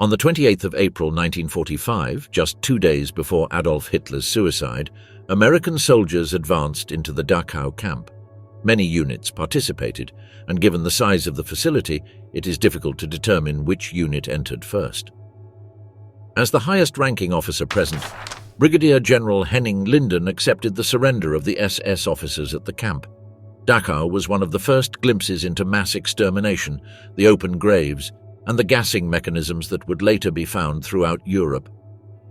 On the 28th of April 1945, just 2 days before Adolf Hitler's suicide, American soldiers advanced into the Dachau camp. Many units participated, and given the size of the facility, it is difficult to determine which unit entered first. As the highest-ranking officer present, Brigadier General Henning Linden accepted the surrender of the SS officers at the camp. Dachau was one of the first glimpses into mass extermination, the open graves, and the gassing mechanisms that would later be found throughout Europe.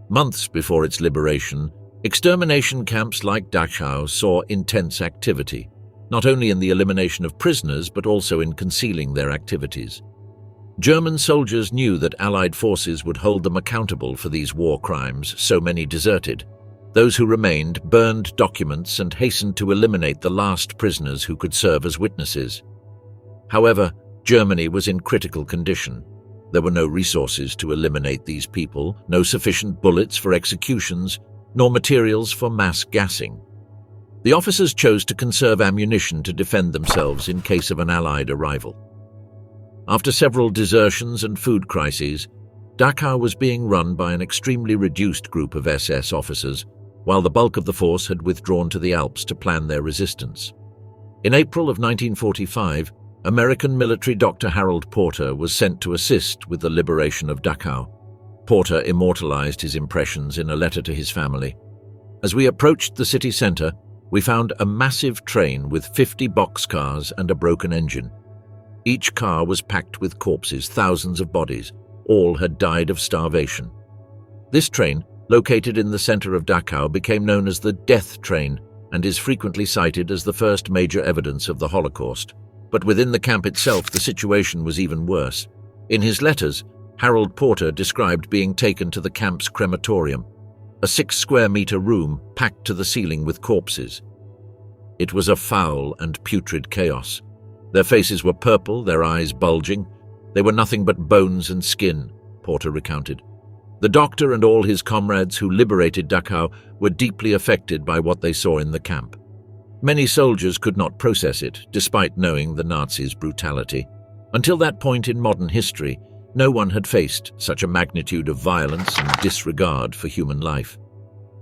Months before its liberation, extermination camps like Dachau saw intense activity, not only in the elimination of prisoners but also in concealing their activities. German soldiers knew that Allied forces would hold them accountable for these war crimes, so many deserted. Those who remained burned documents and hastened to eliminate the last prisoners who could serve as witnesses. However, Germany was in critical condition. There were no resources to eliminate these people, no sufficient bullets for executions, nor materials for mass gassing. The officers chose to conserve ammunition to defend themselves in case of an Allied arrival. After several desertions and food crises, Dachau was being run by an extremely reduced group of SS officers, while the bulk of the force had withdrawn to the Alps to plan their resistance. In April of 1945, American military Dr. Harold Porter was sent to assist with the liberation of Dachau. Porter immortalized his impressions in a letter to his family. As we approached the city center, we found a massive train with 50 boxcars and a broken engine. Each car was packed with corpses, thousands of bodies. All had died of starvation. This train, located in the center of Dachau, became known as the Death Train and is frequently cited as the first major evidence of the Holocaust. But within the camp itself, the situation was even worse. In his letters, Harold Porter described being taken to the camp's crematorium, a 6-square-meter room packed to the ceiling with corpses. It was a foul and putrid chaos. Their faces were purple, their eyes bulging. They were nothing but bones and skin, Porter recounted. The doctor and all his comrades who liberated Dachau were deeply affected by what they saw in the camp. Many soldiers could not process it, despite knowing the Nazis' brutality. Until that point in modern history, no one had faced such a magnitude of violence and disregard for human life.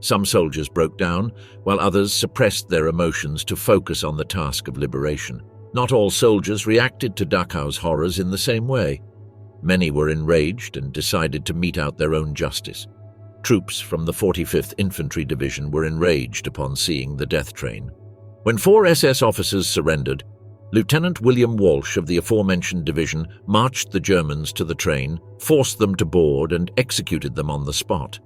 Some soldiers broke down, while others suppressed their emotions to focus on the task of liberation. Not all soldiers reacted to Dachau's horrors in the same way. Many were enraged and decided to mete out their own justice. Troops from the 45th Infantry Division were enraged upon seeing the death train. When 4 SS officers surrendered, Lieutenant William Walsh of the aforementioned division marched the Germans to the train, forced them to board, and executed them on the spot.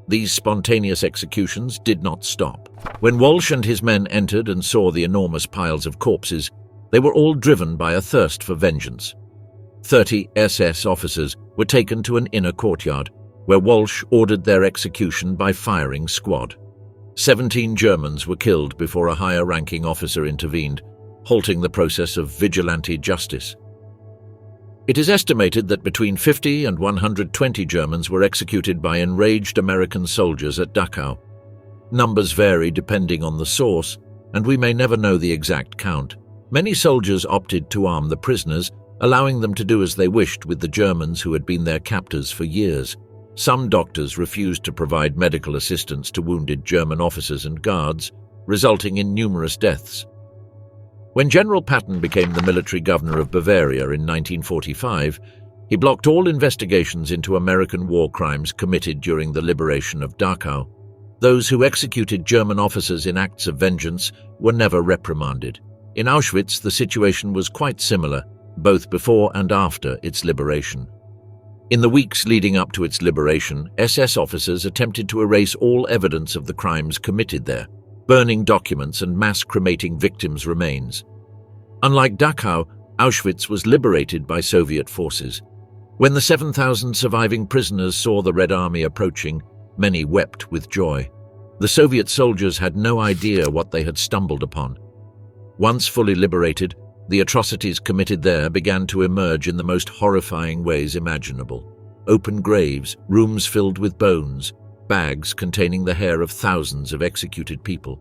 These spontaneous executions did not stop. When Walsh and his men entered and saw the enormous piles of corpses, they were all driven by a thirst for vengeance. 30 SS officers were taken to an inner courtyard, where Walsh ordered their execution by firing squad. 17 Germans were killed before a higher-ranking officer intervened, halting the process of vigilante justice. It is estimated that between 50 and 120 Germans were executed by enraged American soldiers at Dachau. Numbers vary depending on the source, and we may never know the exact count. Many soldiers opted to arm the prisoners, allowing them to do as they wished with the Germans who had been their captors for years. Some doctors refused to provide medical assistance to wounded German officers and guards, resulting in numerous deaths. When General Patton became the military governor of Bavaria in 1945, he blocked all investigations into American war crimes committed during the liberation of Dachau. Those who executed German officers in acts of vengeance were never reprimanded. In Auschwitz, the situation was quite similar, both before and after its liberation. In the weeks leading up to its liberation, SS officers attempted to erase all evidence of the crimes committed there, burning documents and mass cremating victims' remains. Unlike Dachau, Auschwitz was liberated by Soviet forces. When the 7,000 surviving prisoners saw the Red Army approaching, many wept with joy. The Soviet soldiers had no idea what they had stumbled upon. Once fully liberated, the atrocities committed there began to emerge in the most horrifying ways imaginable. Open graves, rooms filled with bones, bags containing the hair of thousands of executed people.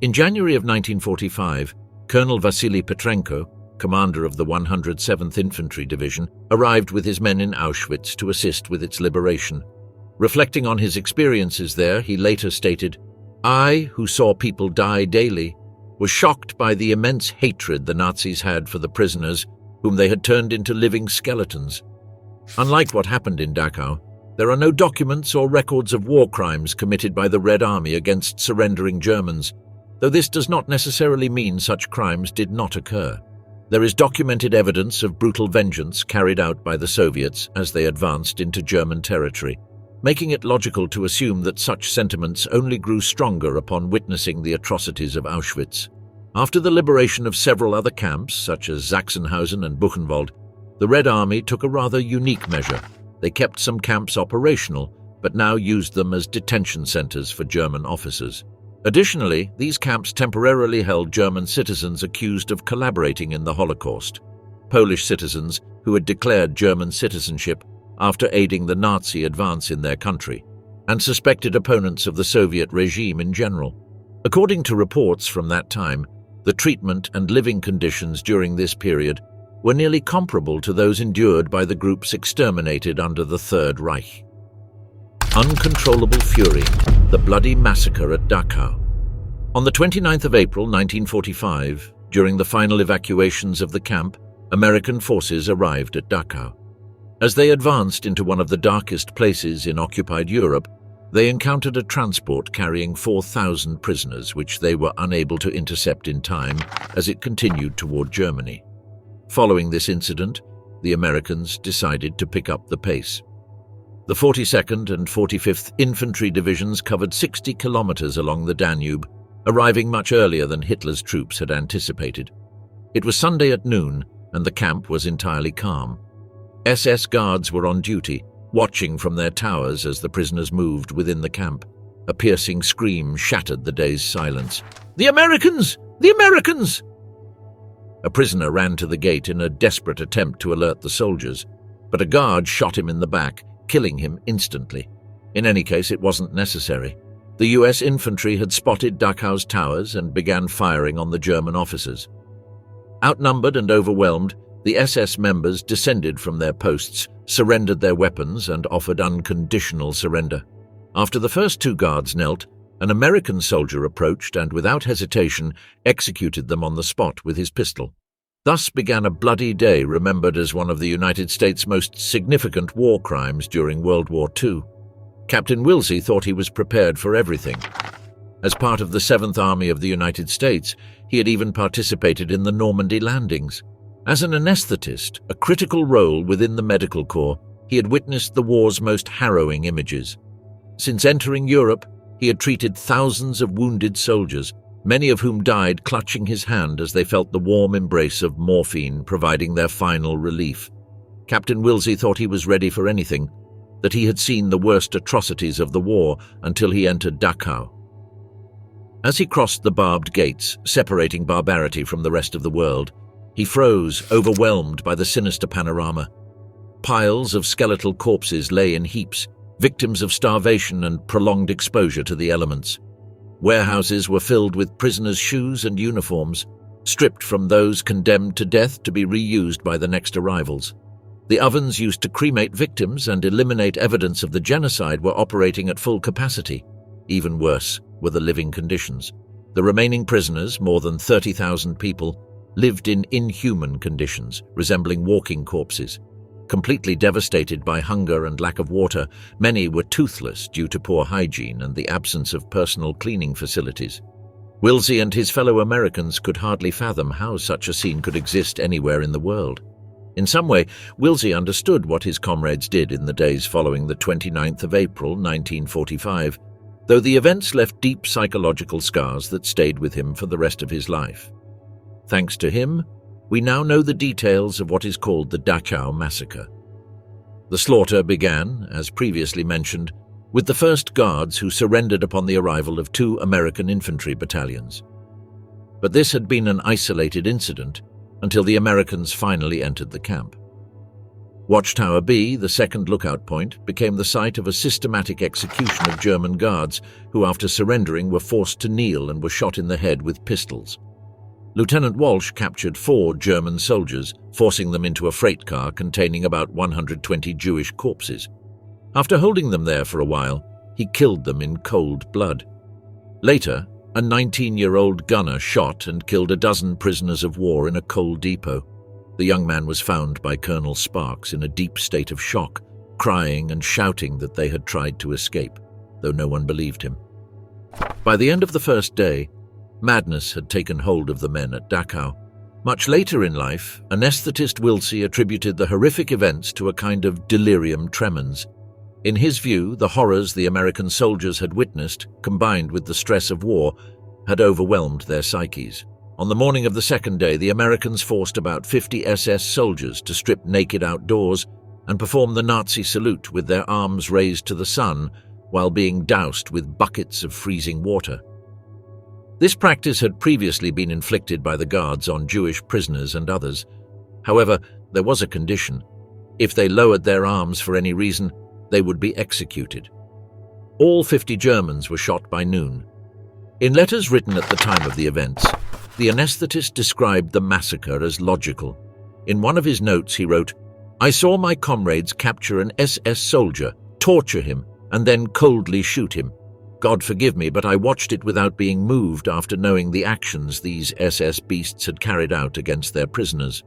In January of 1945, Colonel Vasily Petrenko, commander of the 107th Infantry Division, arrived with his men in Auschwitz to assist with its liberation. Reflecting on his experiences there, he later stated, "I, who saw people die daily, was shocked by the immense hatred the Nazis had for the prisoners, whom they had turned into living skeletons. Unlike what happened in Dachau, there are no documents or records of war crimes committed by the Red Army against surrendering Germans, though this does not necessarily mean such crimes did not occur. There is documented evidence of brutal vengeance carried out by the Soviets as they advanced into German territory, making it logical to assume that such sentiments only grew stronger upon witnessing the atrocities of Auschwitz. After the liberation of several other camps, such as Sachsenhausen and Buchenwald, the Red Army took a rather unique measure. They kept some camps operational, but now used them as detention centers for German officers. Additionally, these camps temporarily held German citizens accused of collaborating in the Holocaust, Polish citizens who had declared German citizenship after aiding the Nazi advance in their country, and suspected opponents of the Soviet regime in general. According to reports from that time, the treatment and living conditions during this period were nearly comparable to those endured by the groups exterminated under the Third Reich. Uncontrollable fury, the bloody massacre at Dachau. On the 29th of April 1945, during the final evacuations of the camp, American forces arrived at Dachau. As they advanced into one of the darkest places in occupied Europe, they encountered a transport carrying 4,000 prisoners, which they were unable to intercept in time as it continued toward Germany. Following this incident, the Americans decided to pick up the pace. The 42nd and 45th Infantry Divisions covered 60 kilometers along the Danube, arriving much earlier than Hitler's troops had anticipated. It was Sunday at noon, and the camp was entirely calm. SS guards were on duty, watching from their towers as the prisoners moved within the camp. A piercing scream shattered the day's silence. "The Americans! The Americans!" A prisoner ran to the gate in a desperate attempt to alert the soldiers, but a guard shot him in the back, killing him instantly. In any case, it wasn't necessary. The US infantry had spotted Dachau's towers and began firing on the German officers. Outnumbered and overwhelmed, the SS members descended from their posts, surrendered their weapons, and offered unconditional surrender. After the first two guards knelt, an American soldier approached and, without hesitation, executed them on the spot with his pistol. Thus began a bloody day remembered as one of the United States' most significant war crimes during World War II. Captain Wilsey thought he was prepared for everything. As part of the 7th Army of the United States, he had even participated in the Normandy landings. As an anesthetist, a critical role within the medical corps, he had witnessed the war's most harrowing images. Since entering Europe, he had treated thousands of wounded soldiers, many of whom died clutching his hand as they felt the warm embrace of morphine providing their final relief. Captain Wilsey thought he was ready for anything, that he had seen the worst atrocities of the war until he entered Dachau. As he crossed the barbed gates, separating barbarity from the rest of the world, he froze, overwhelmed by the sinister panorama. Piles of skeletal corpses lay in heaps, victims of starvation and prolonged exposure to the elements. Warehouses were filled with prisoners' shoes and uniforms, stripped from those condemned to death to be reused by the next arrivals. The ovens used to cremate victims and eliminate evidence of the genocide were operating at full capacity. Even worse were the living conditions. The remaining prisoners, more than 30,000 people, lived in inhuman conditions, resembling walking corpses. Completely devastated by hunger and lack of water, many were toothless due to poor hygiene and the absence of personal cleaning facilities. Wilsey and his fellow Americans could hardly fathom how such a scene could exist anywhere in the world. In some way, Wilsey understood what his comrades did in the days following the 29th of April 1945, though the events left deep psychological scars that stayed with him for the rest of his life. Thanks to him, we now know the details of what is called the Dachau massacre. The slaughter began, as previously mentioned, with the first guards who surrendered upon the arrival of 2 American infantry battalions. But this had been an isolated incident until the Americans finally entered the camp. Watchtower B, the second lookout point, became the site of a systematic execution of German guards who, after surrendering, were forced to kneel and were shot in the head with pistols. Lieutenant Walsh captured 4 German soldiers, forcing them into a freight car containing about 120 Jewish corpses. After holding them there for a while, he killed them in cold blood. Later, a 19-year-old gunner shot and killed a dozen prisoners of war in a coal depot. The young man was found by Colonel Sparks in a deep state of shock, crying and shouting that they had tried to escape, though no one believed him. By the end of the first day, madness had taken hold of the men at Dachau. Much later in life, anesthetist Wilsey attributed the horrific events to a kind of delirium tremens. In his view, the horrors the American soldiers had witnessed, combined with the stress of war, had overwhelmed their psyches. On the morning of the second day, the Americans forced about 50 SS soldiers to strip naked outdoors and perform the Nazi salute with their arms raised to the sun while being doused with buckets of freezing water. This practice had previously been inflicted by the guards on Jewish prisoners and others. However, there was a condition. If they lowered their arms for any reason, they would be executed. All 50 Germans were shot by noon. In letters written at the time of the events, the anesthetist described the massacre as logical. In one of his notes he wrote, "I saw my comrades capture an SS soldier, torture him, and then coldly shoot him. God forgive me, but I watched it without being moved after knowing the actions these SS beasts had carried out against their prisoners."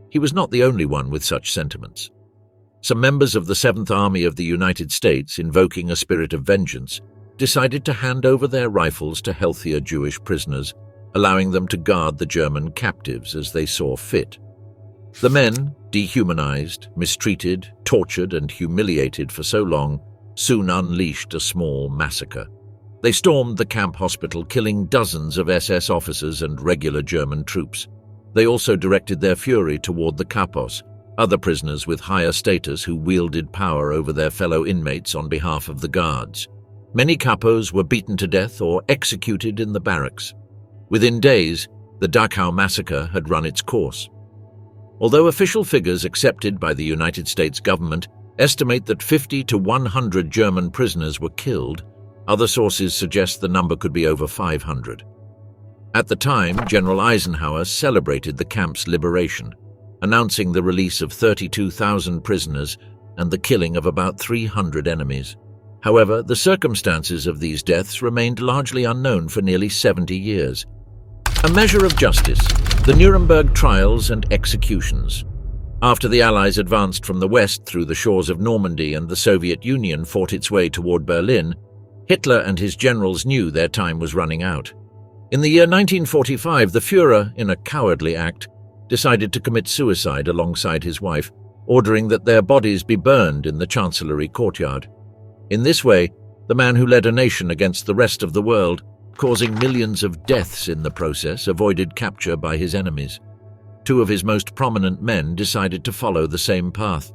He was not the only one with such sentiments. Some members of the 7th Army of the United States, invoking a spirit of vengeance, decided to hand over their rifles to healthier Jewish prisoners, allowing them to guard the German captives as they saw fit. The men, dehumanized, mistreated, tortured, and humiliated for so long, soon unleashed a small massacre. They stormed the camp hospital, killing dozens of SS officers and regular German troops. They also directed their fury toward the kapos, other prisoners with higher status who wielded power over their fellow inmates on behalf of the guards. Many kapos were beaten to death or executed in the barracks. Within days, the Dachau massacre had run its course. Although official figures accepted by the United States government estimate that 50 to 100 German prisoners were killed, other sources suggest the number could be over 500. At the time, General Eisenhower celebrated the camp's liberation, announcing the release of 32,000 prisoners and the killing of about 300 enemies. However, the circumstances of these deaths remained largely unknown for nearly 70 years. A measure of justice, the Nuremberg trials and executions. After the Allies advanced from the west through the shores of Normandy and the Soviet Union fought its way toward Berlin, Hitler and his generals knew their time was running out. In the year 1945, the Führer, in a cowardly act, decided to commit suicide alongside his wife, ordering that their bodies be burned in the Chancellery courtyard. In this way, the man who led a nation against the rest of the world, causing millions of deaths in the process, avoided capture by his enemies. 2 of his most prominent men decided to follow the same path.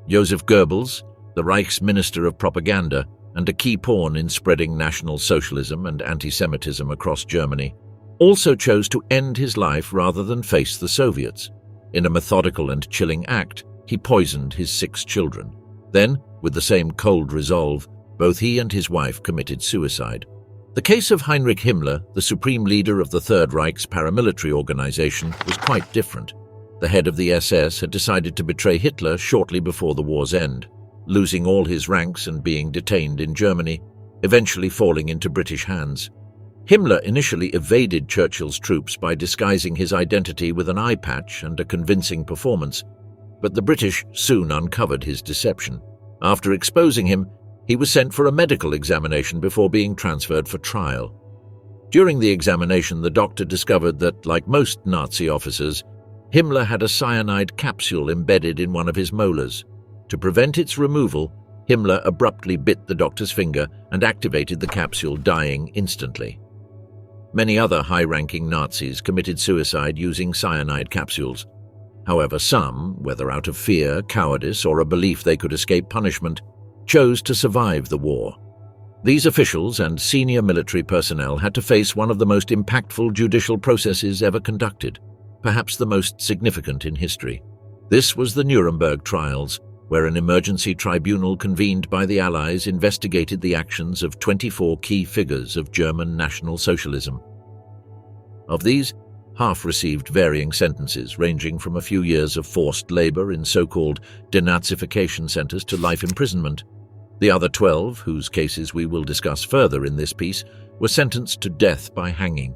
Joseph Goebbels, the Reich's Minister of Propaganda and a key pawn in spreading National Socialism and anti-Semitism across Germany, also chose to end his life rather than face the Soviets. In a methodical and chilling act, he poisoned his 6 children. Then, with the same cold resolve, both he and his wife committed suicide. The case of Heinrich Himmler, the supreme leader of the Third Reich's paramilitary organization, was quite different. The head of the SS had decided to betray Hitler shortly before the war's end, losing all his ranks and being detained in Germany, eventually falling into British hands. Himmler initially evaded Churchill's troops by disguising his identity with an eye patch and a convincing performance, but the British soon uncovered his deception. After exposing him, he was sent for a medical examination before being transferred for trial. During the examination, the doctor discovered that, like most Nazi officers, Himmler had a cyanide capsule embedded in one of his molars. To prevent its removal, Himmler abruptly bit the doctor's finger and activated the capsule, dying instantly. Many other high-ranking Nazis committed suicide using cyanide capsules. However, some, whether out of fear, cowardice, or a belief they could escape punishment, chose to survive the war. These officials and senior military personnel had to face one of the most impactful judicial processes ever conducted, perhaps the most significant in history. This was the Nuremberg trials, where an emergency tribunal convened by the Allies investigated the actions of 24 key figures of German National Socialism. Of these, Half received varying sentences ranging from a few years of forced labor in so-called denazification centers to life imprisonment. The other 12, whose cases we will discuss further in this piece, were sentenced to death by hanging.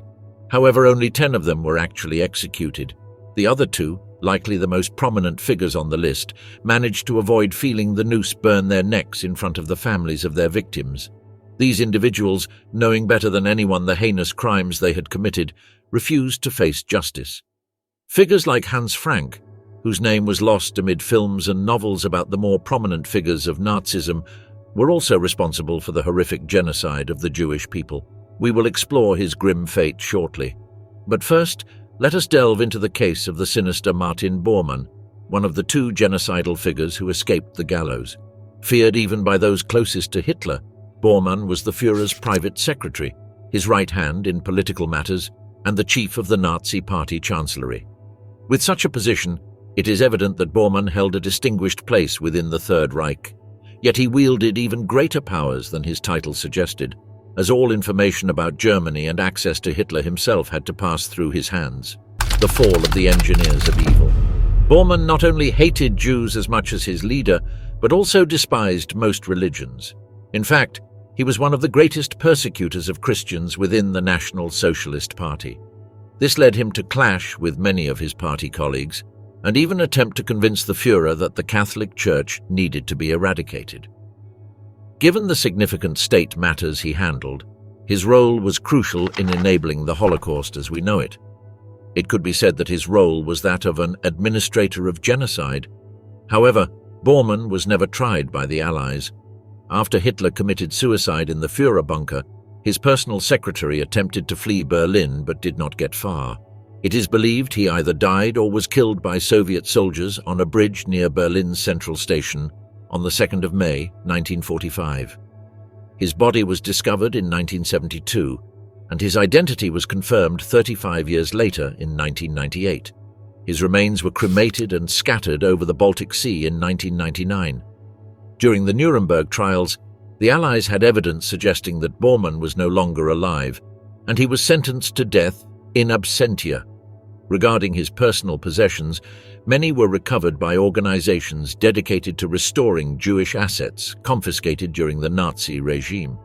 However, only 10 of them were actually executed. The other 2, likely the most prominent figures on the list, managed to avoid feeling the noose burn their necks in front of the families of their victims. These individuals, knowing better than anyone the heinous crimes they had committed, refused to face justice. Figures like Hans Frank, whose name was lost amid films and novels about the more prominent figures of Nazism, were also responsible for the horrific genocide of the Jewish people. We will explore his grim fate shortly. But first, let us delve into the case of the sinister Martin Bormann, one of the 2 genocidal figures who escaped the gallows. Feared even by those closest to Hitler, Bormann was the Führer's private secretary, his right hand in political matters, and the chief of the Nazi Party Chancellery. With such a position, it is evident that Bormann held a distinguished place within the Third Reich. Yet he wielded even greater powers than his title suggested, as all information about Germany and access to Hitler himself had to pass through his hands. The fall of the engineers of evil. Bormann not only hated Jews as much as his leader, but also despised most religions. In fact, he was one of the greatest persecutors of Christians within the National Socialist Party. This led him to clash with many of his party colleagues, and even attempt to convince the Führer that the Catholic Church needed to be eradicated. Given the significant state matters he handled, his role was crucial in enabling the Holocaust as we know it. It could be said that his role was that of an administrator of genocide. However, Bormann was never tried by the Allies. After Hitler committed suicide in the Führer bunker, his personal secretary attempted to flee Berlin but did not get far. It is believed he either died or was killed by Soviet soldiers on a bridge near Berlin's Central Station on the 2nd of May, 1945. His body was discovered in 1972, and his identity was confirmed 35 years later in 1998. His remains were cremated and scattered over the Baltic Sea in 1999. During the Nuremberg trials, the Allies had evidence suggesting that Bormann was no longer alive, and he was sentenced to death in absentia. Regarding his personal possessions, many were recovered by organizations dedicated to restoring Jewish assets confiscated during the Nazi regime.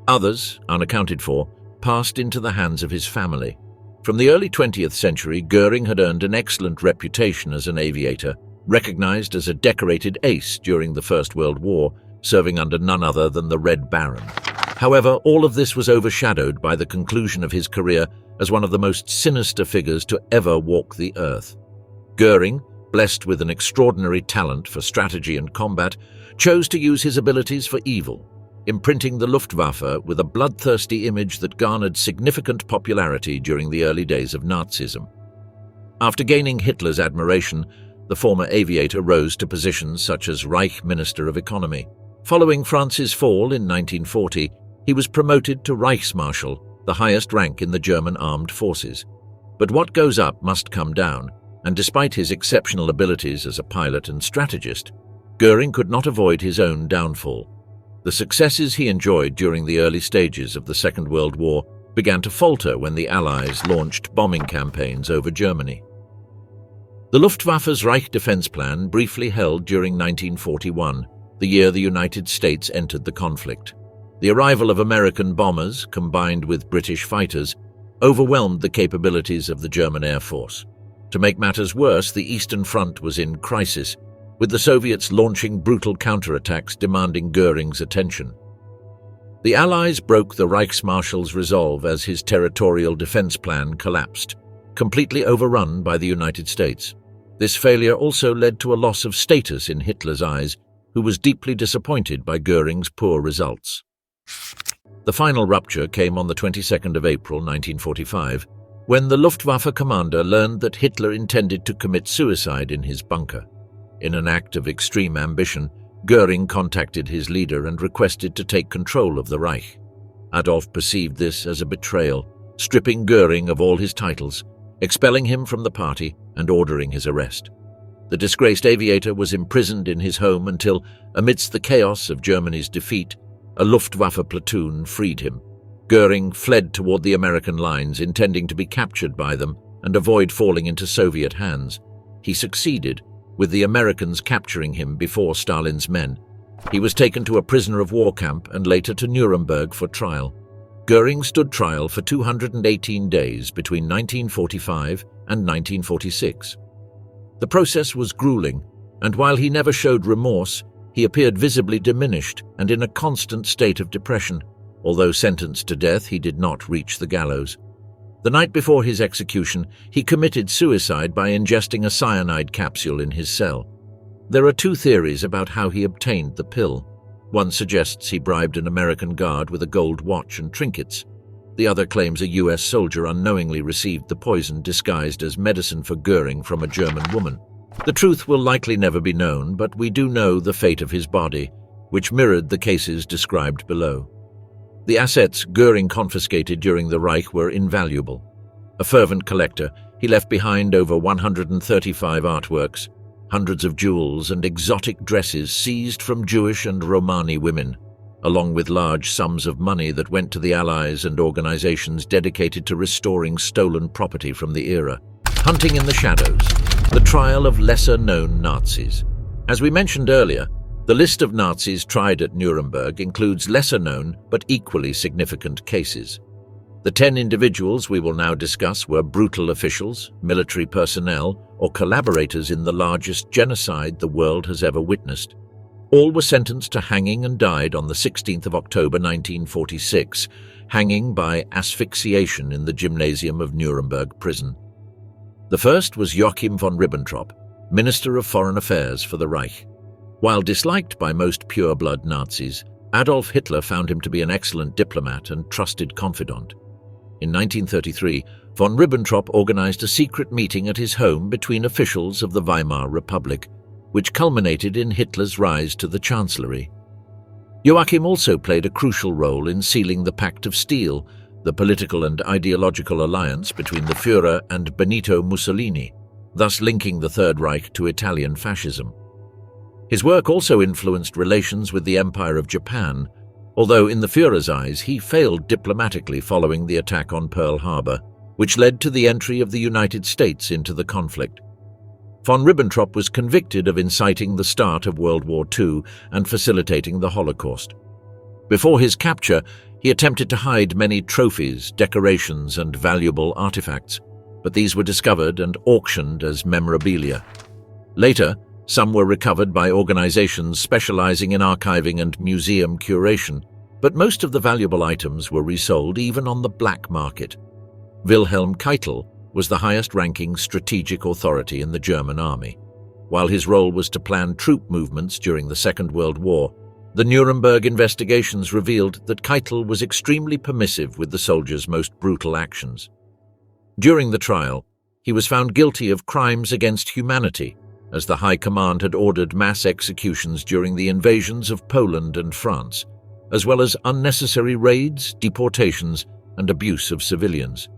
Others, unaccounted for, passed into the hands of his family. From the early 20th century, Göring had earned an excellent reputation as an aviator, recognized as a decorated ace during the First World War, serving under none other than the Red Baron. However, all of this was overshadowed by the conclusion of his career as one of the most sinister figures to ever walk the earth. Göring, blessed with an extraordinary talent for strategy and combat, chose to use his abilities for evil, imprinting the Luftwaffe with a bloodthirsty image that garnered significant popularity during the early days of Nazism. After gaining Hitler's admiration, the former aviator rose to positions such as Reich Minister of Economy. Following France's fall in 1940, he was promoted to Reichsmarschall, the highest rank in the German armed forces. But what goes up must come down, and despite his exceptional abilities as a pilot and strategist, Göring could not avoid his own downfall. The successes he enjoyed during the early stages of the Second World War began to falter when the Allies launched bombing campaigns over Germany. The Luftwaffe's Reich Defense Plan briefly held during 1941, the year the United States entered the conflict. The arrival of American bombers, combined with British fighters, overwhelmed the capabilities of the German Air Force. To make matters worse, the Eastern Front was in crisis, with the Soviets launching brutal counterattacks demanding Göring's attention. The Allies broke the Reichsmarschall's resolve as his territorial defense plan collapsed, completely overrun by the United States. This failure also led to a loss of status in Hitler's eyes, who was deeply disappointed by Göring's poor results. The final rupture came on the 22nd of April 1945, when the Luftwaffe commander learned that Hitler intended to commit suicide in his bunker. In an act of extreme ambition, Göring contacted his leader and requested to take control of the Reich. Adolf perceived this as a betrayal, stripping Göring of all his titles, expelling him from the party and ordering his arrest. The disgraced aviator was imprisoned in his home until, amidst the chaos of Germany's defeat, a Luftwaffe platoon freed him. Göring fled toward the American lines, intending to be captured by them and avoid falling into Soviet hands. He succeeded, with the Americans capturing him before Stalin's men. He was taken to a prisoner of war camp and later to Nuremberg for trial. Goering stood trial for 218 days between 1945 and 1946. The process was grueling, and while he never showed remorse, he appeared visibly diminished and in a constant state of depression. Although sentenced to death, he did not reach the gallows. The night before his execution, he committed suicide by ingesting a cyanide capsule in his cell. There are two theories about how he obtained the pill. One suggests he bribed an American guard with a gold watch and trinkets. The other claims a US soldier unknowingly received the poison disguised as medicine for Goering from a German woman. The truth will likely never be known, but we do know the fate of his body, which mirrored the cases described below. The assets Goering confiscated during the Reich were invaluable. A fervent collector, he left behind over 135 artworks, hundreds of jewels and exotic dresses seized from Jewish and Romani women, along with large sums of money that went to the Allies and organizations dedicated to restoring stolen property from the era. Hunting in the shadows, the trial of lesser-known Nazis. As we mentioned earlier, the list of Nazis tried at Nuremberg includes lesser-known but equally significant cases. The 10 individuals we will now discuss were brutal officials, military personnel, or collaborators in the largest genocide the world has ever witnessed. All were sentenced to hanging and died on the 16th of October 1946, hanging by asphyxiation in the gymnasium of Nuremberg prison. The first was Joachim von Ribbentrop, Minister of Foreign Affairs for the Reich. While disliked by most pure-blood Nazis, Adolf Hitler found him to be an excellent diplomat and trusted confidant. In 1933, von Ribbentrop organized a secret meeting at his home between officials of the Weimar Republic, which culminated in Hitler's rise to the chancellery. Joachim also played a crucial role in sealing the Pact of Steel, the political and ideological alliance between the Führer and Benito Mussolini, thus linking the Third Reich to Italian fascism. His work also influenced relations with the Empire of Japan, although in the Führer's eyes he failed diplomatically following the attack on Pearl Harbor, which led to the entry of the United States into the conflict. Von Ribbentrop was convicted of inciting the start of World War II and facilitating the Holocaust. Before his capture, he attempted to hide many trophies, decorations, and valuable artifacts, but these were discovered and auctioned as memorabilia. Later, some were recovered by organizations specializing in archiving and museum curation, but most of the valuable items were resold even on the black market. Wilhelm Keitel was the highest-ranking strategic authority in the German army. While his role was to plan troop movements during the Second World War, the Nuremberg investigations revealed that Keitel was extremely permissive with the soldiers' most brutal actions. During the trial, he was found guilty of crimes against humanity, as the High Command had ordered mass executions during the invasions of Poland and France, as well as unnecessary raids, deportations, and abuse of civilians.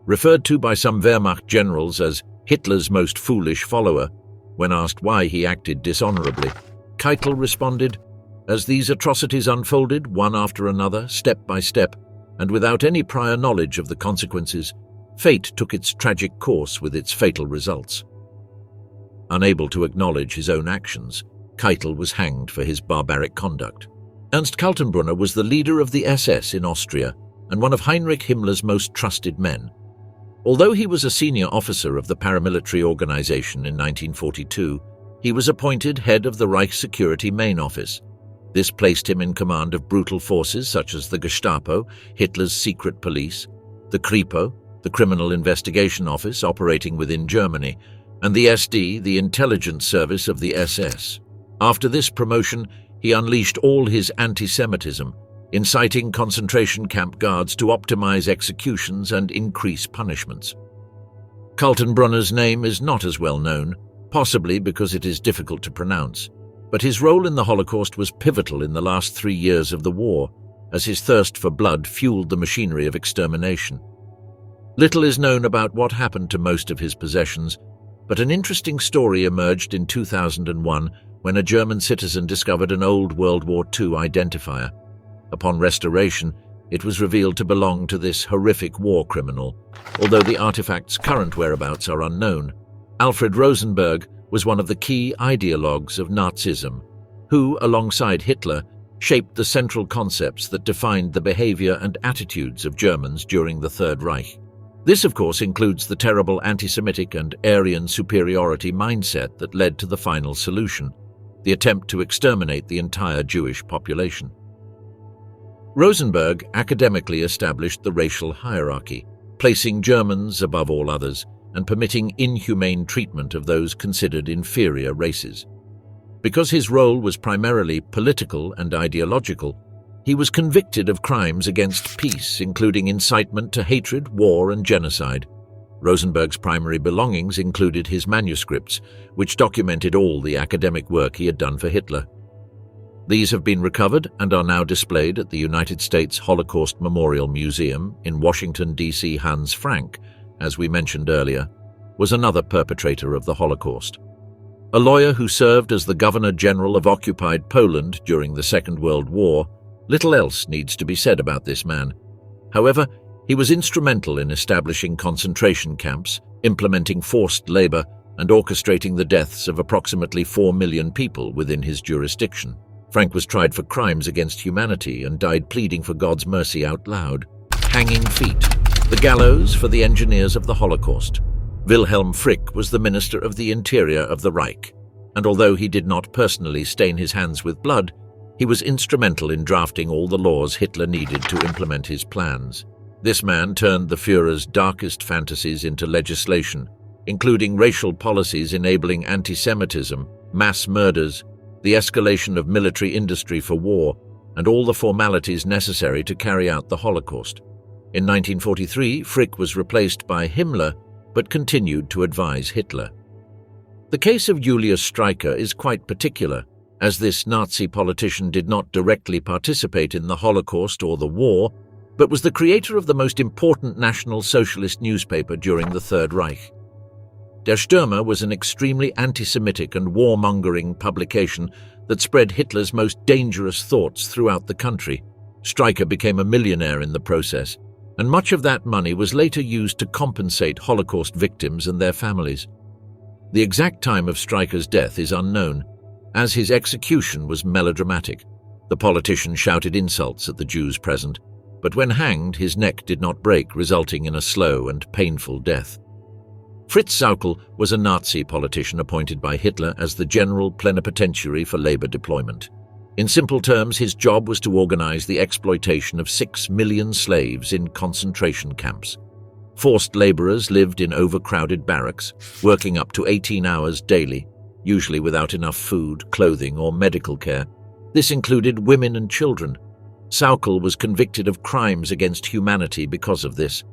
Referred to by some Wehrmacht generals as Hitler's most foolish follower, when asked why he acted dishonorably, Keitel responded, "As these atrocities unfolded one after another, step by step, and without any prior knowledge of the consequences, fate took its tragic course with its fatal results." Unable to acknowledge his own actions, Keitel was hanged for his barbaric conduct. Ernst Kaltenbrunner was the leader of the SS in Austria and one of Heinrich Himmler's most trusted men. Although he was a senior officer of the paramilitary organization in 1942, he was appointed head of the Reich Security Main Office. This placed him in command of brutal forces such as the Gestapo, Hitler's secret police, the Kripo, the Criminal Investigation Office operating within Germany, and the SD, the intelligence service of the SS. After this promotion, he unleashed all his anti-Semitism, inciting concentration camp guards to optimize executions and increase punishments. Kaltenbrunner's name is not as well known, possibly because it is difficult to pronounce, but his role in the Holocaust was pivotal in the last 3 years of the war, as his thirst for blood fueled the machinery of extermination. Little is known about what happened to most of his possessions, but an interesting story emerged in 2001 when a German citizen discovered an old World War II identifier. Upon restoration, it was revealed to belong to this horrific war criminal, although the artifact's current whereabouts are unknown. Alfred Rosenberg was one of the key ideologues of Nazism, who, alongside Hitler, shaped the central concepts that defined the behavior and attitudes of Germans during the Third Reich. This, of course, includes the terrible anti-Semitic and Aryan superiority mindset that led to the final solution, the attempt to exterminate the entire Jewish population. Rosenberg academically established the racial hierarchy, placing Germans above all others and permitting inhumane treatment of those considered inferior races. Because his role was primarily political and ideological, he was convicted of crimes against peace, including incitement to hatred, war, and genocide. Rosenberg's primary belongings included his manuscripts, which documented all the academic work he had done for Hitler. These have been recovered and are now displayed at the United States Holocaust Memorial Museum in Washington, D.C. Hans Frank, as we mentioned earlier, was another perpetrator of the Holocaust. A lawyer who served as the Governor-General of occupied Poland during the Second World War, little else needs to be said about this man. However, he was instrumental in establishing concentration camps, implementing forced labor, and orchestrating the deaths of approximately 4 million people within his jurisdiction. Frank was tried for crimes against humanity and died pleading for God's mercy out loud. Hanging feet. The gallows for the engineers of the Holocaust. Wilhelm Frick was the Minister of the Interior of the Reich, and although he did not personally stain his hands with blood, he was instrumental in drafting all the laws Hitler needed to implement his plans. This man turned the Führer's darkest fantasies into legislation, including racial policies enabling anti-Semitism, mass murders, the escalation of military industry for war, and all the formalities necessary to carry out the Holocaust. In 1943, Frick was replaced by Himmler, but continued to advise Hitler. The case of Julius Streicher is quite particular, as this Nazi politician did not directly participate in the Holocaust or the war, but was the creator of the most important National Socialist newspaper during the Third Reich. Der Stürmer was an extremely anti-Semitic and warmongering publication that spread Hitler's most dangerous thoughts throughout the country. Streicher became a millionaire in the process, and much of that money was later used to compensate Holocaust victims and their families. The exact time of Streicher's death is unknown, as his execution was melodramatic. The politician shouted insults at the Jews present, but when hanged, his neck did not break, resulting in a slow and painful death. Fritz Sauckel was a Nazi politician appointed by Hitler as the General Plenipotentiary for Labor Deployment. In simple terms, his job was to organize the exploitation of 6 million slaves in concentration camps. Forced laborers lived in overcrowded barracks, working up to 18 hours daily, usually without enough food, clothing, or medical care. This included women and children. Sauckel was convicted of crimes against humanity because of this.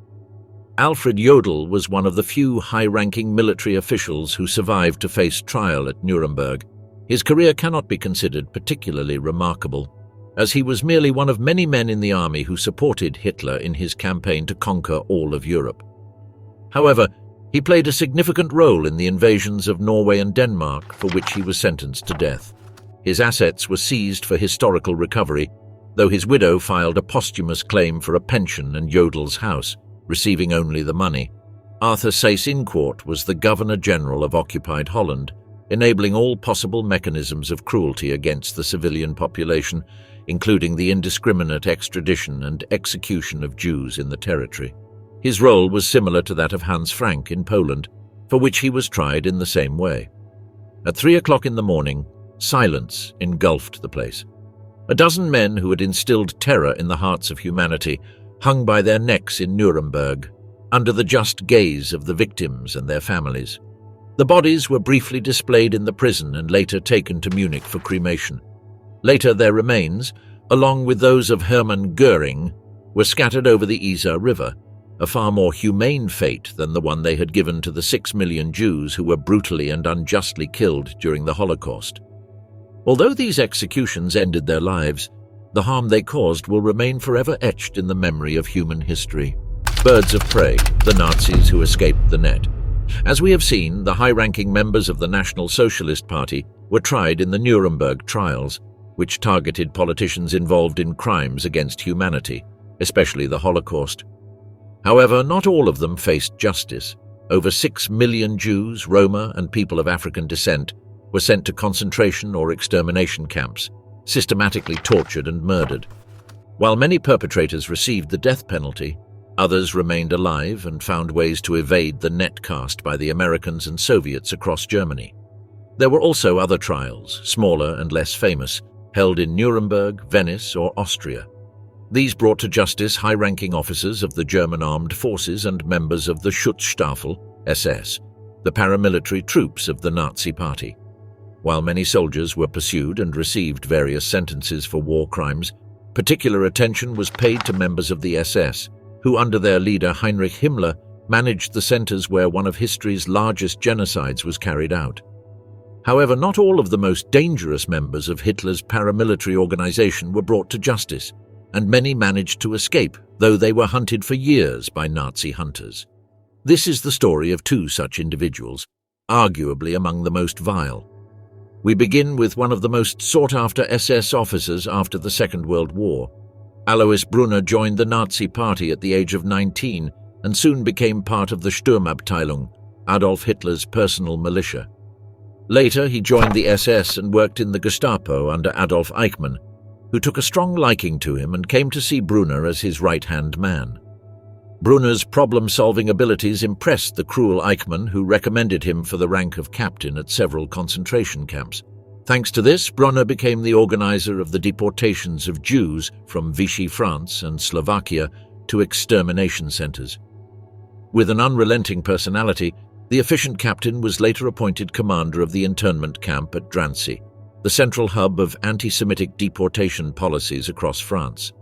Alfred Jodl was one of the few high-ranking military officials who survived to face trial at Nuremberg. His career cannot be considered particularly remarkable, as he was merely one of many men in the army who supported Hitler in his campaign to conquer all of Europe. However, he played a significant role in the invasions of Norway and Denmark, for which he was sentenced to death. His assets were seized for historical recovery, though his widow filed a posthumous claim for a pension and Jodl's house, receiving only the money. Arthur Seyss-Inquart was the Governor-General of occupied Holland, enabling all possible mechanisms of cruelty against the civilian population, including the indiscriminate extradition and execution of Jews in the territory. His role was similar to that of Hans Frank in Poland, for which he was tried in the same way. At 3 o'clock in the morning, silence engulfed the place. A dozen men who had instilled terror in the hearts of humanity hung by their necks in Nuremberg, under the just gaze of the victims and their families. The bodies were briefly displayed in the prison and later taken to Munich for cremation. Later, their remains, along with those of Hermann Göring, were scattered over the Isar River, a far more humane fate than the one they had given to the 6 million Jews who were brutally and unjustly killed during the Holocaust. Although these executions ended their lives, the harm they caused will remain forever etched in the memory of human history. Birds of prey, the Nazis who escaped the net. As we have seen, the high-ranking members of the National Socialist Party were tried in the Nuremberg trials, which targeted politicians involved in crimes against humanity. especially the Holocaust. However, not all of them faced justice. Over 6 million Jews, Roma, and people of African descent were sent to concentration or extermination camps, systematically tortured and murdered. While many perpetrators received the death penalty, others remained alive and found ways to evade the net cast by the Americans and Soviets across Germany. There were also other trials, smaller and less famous, held in Nuremberg, Venice, or Austria. These brought to justice high-ranking officers of the German armed forces and members of the Schutzstaffel, SS, the paramilitary troops of the Nazi Party. While many soldiers were pursued and received various sentences for war crimes, particular attention was paid to members of the SS, who under their leader Heinrich Himmler managed the centers where one of history's largest genocides was carried out. However, not all of the most dangerous members of Hitler's paramilitary organization were brought to justice, and many managed to escape, though they were hunted for years by Nazi hunters. This is the story of two such individuals, arguably among the most vile. We begin with one of the most sought-after SS officers after the Second World War. Alois Brunner joined the Nazi Party at the age of 19 and soon became part of the Sturmabteilung, Adolf Hitler's personal militia. Later, he joined the SS and worked in the Gestapo under Adolf Eichmann, who took a strong liking to him and came to see Brunner as his right-hand man. Brunner's problem-solving abilities impressed the cruel Eichmann, who recommended him for the rank of captain at several concentration camps. Thanks to this, Brunner became the organizer of the deportations of Jews from Vichy France and Slovakia to extermination centers. With an unrelenting personality, the efficient captain was later appointed commander of the internment camp at Drancy, the central hub of anti-Semitic deportation policies across France.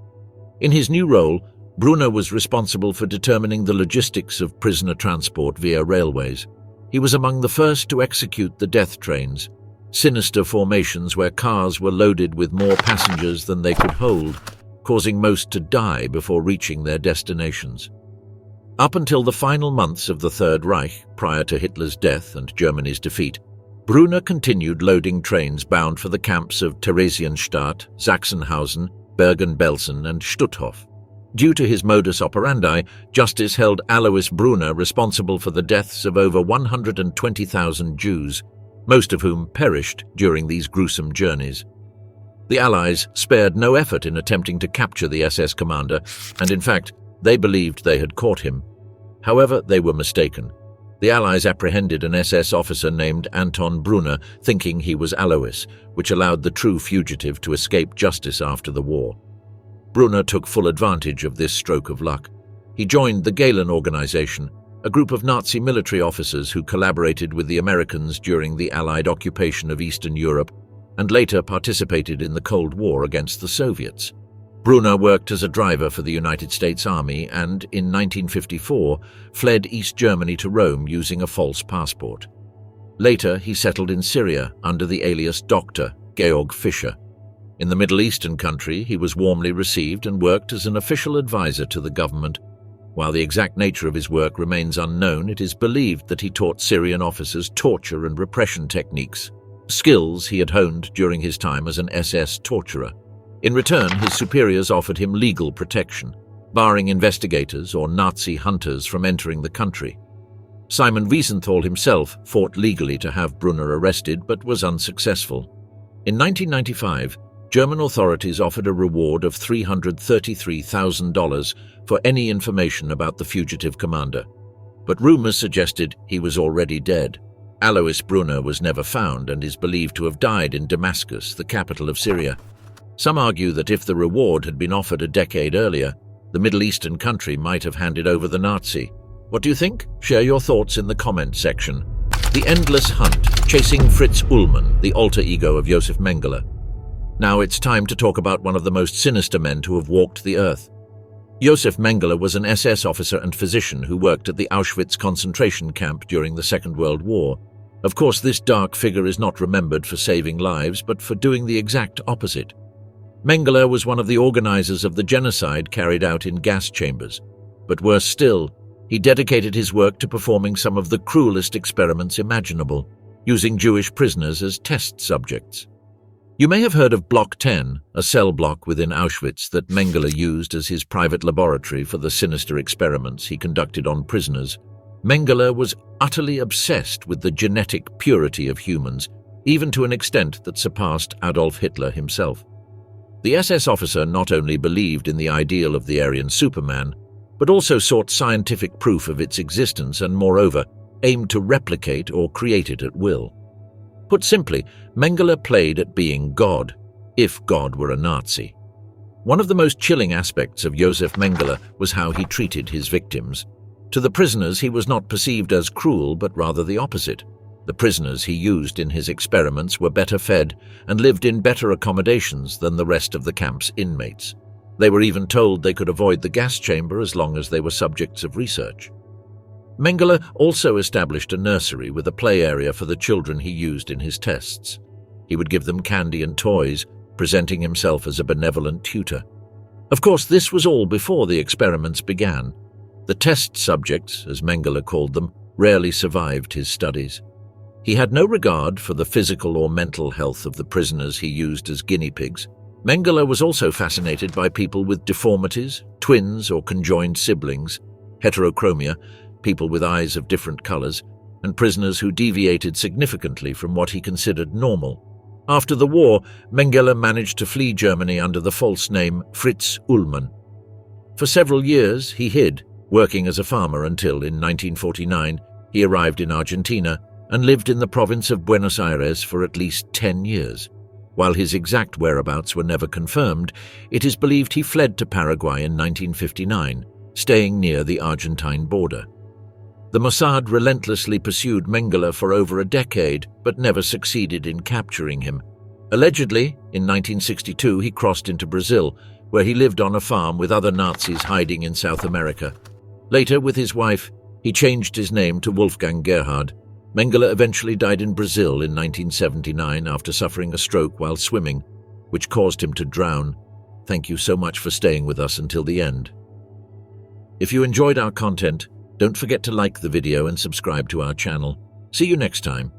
In his new role, Brunner was responsible for determining the logistics of prisoner transport via railways. He was among the first to execute the death trains, sinister formations where cars were loaded with more passengers than they could hold, causing most to die before reaching their destinations. Up until the final months of the Third Reich, prior to Hitler's death and Germany's defeat, Brunner continued loading trains bound for the camps of Theresienstadt, Sachsenhausen, Bergen-Belsen, and Stutthof. Due to his modus operandi, justice held Alois Brunner responsible for the deaths of over 120,000 Jews, most of whom perished during these gruesome journeys. The Allies spared no effort in attempting to capture the SS commander, and in fact, they believed they had caught him. However, they were mistaken. The Allies apprehended an SS officer named Anton Brunner, thinking he was Alois, which allowed the true fugitive to escape justice after the war. Brunner took full advantage of this stroke of luck. He joined the Gehlen organization, a group of Nazi military officers who collaborated with the Americans during the Allied occupation of Eastern Europe and later participated in the Cold War against the Soviets. Brunner worked as a driver for the United States Army and, in 1954, fled East Germany to Rome using a false passport. Later, he settled in Syria under the alias Dr. Georg Fischer. In the Middle Eastern country, he was warmly received and worked as an official advisor to the government. While the exact nature of his work remains unknown, it is believed that he taught Syrian officers torture and repression techniques, skills he had honed during his time as an SS torturer. In return, his superiors offered him legal protection, barring investigators or Nazi hunters from entering the country. Simon Wiesenthal himself fought legally to have Brunner arrested but was unsuccessful. In 1995, German authorities offered a reward of $333,000 for any information about the fugitive commander, but rumors suggested he was already dead. Alois Brunner was never found and is believed to have died in Damascus, the capital of Syria. Some argue that if the reward had been offered a decade earlier, the Middle Eastern country might have handed over the Nazi. What do you think? Share your thoughts in the comment section. The Endless Hunt, Chasing Fritz Ullmann, the alter ego of Josef Mengele. Now it's time to talk about one of the most sinister men to have walked the earth. Josef Mengele was an SS officer and physician who worked at the Auschwitz concentration camp during the Second World War. Of course, this dark figure is not remembered for saving lives, but for doing the exact opposite. Mengele was one of the organizers of the genocide carried out in gas chambers. But worse still, he dedicated his work to performing some of the cruelest experiments imaginable, using Jewish prisoners as test subjects. You may have heard of Block 10, a cell block within Auschwitz that Mengele used as his private laboratory for the sinister experiments he conducted on prisoners. Mengele was utterly obsessed with the genetic purity of humans, even to an extent that surpassed Adolf Hitler himself. The SS officer not only believed in the ideal of the Aryan Superman, but also sought scientific proof of its existence and, moreover, aimed to replicate or create it at will. Put simply, Mengele played at being God, if God were a Nazi. One of the most chilling aspects of Josef Mengele was how he treated his victims. To the prisoners, he was not perceived as cruel, but rather the opposite. The prisoners he used in his experiments were better fed and lived in better accommodations than the rest of the camp's inmates. They were even told they could avoid the gas chamber as long as they were subjects of research. Mengele also established a nursery with a play area for the children he used in his tests. He would give them candy and toys, presenting himself as a benevolent tutor. Of course, this was all before the experiments began. The test subjects, as Mengele called them, rarely survived his studies. He had no regard for the physical or mental health of the prisoners he used as guinea pigs. Mengele was also fascinated by people with deformities, twins or conjoined siblings, heterochromia, people with eyes of different colors, and prisoners who deviated significantly from what he considered normal. After the war, Mengele managed to flee Germany under the false name Fritz Ullmann. For several years, he hid, working as a farmer until, in 1949, he arrived in Argentina and lived in the province of Buenos Aires for at least 10 years. While his exact whereabouts were never confirmed, it is believed he fled to Paraguay in 1959, staying near the Argentine border. The Mossad relentlessly pursued Mengele for over a decade, but never succeeded in capturing him. Allegedly, in 1962 he crossed into Brazil, where he lived on a farm with other Nazis hiding in South America. Later, with his wife, he changed his name to Wolfgang Gerhard. Mengele eventually died in Brazil in 1979 after suffering a stroke while swimming, which caused him to drown. Thank you so much for staying with us until the end. If you enjoyed our content, don't forget to like the video and subscribe to our channel. See you next time.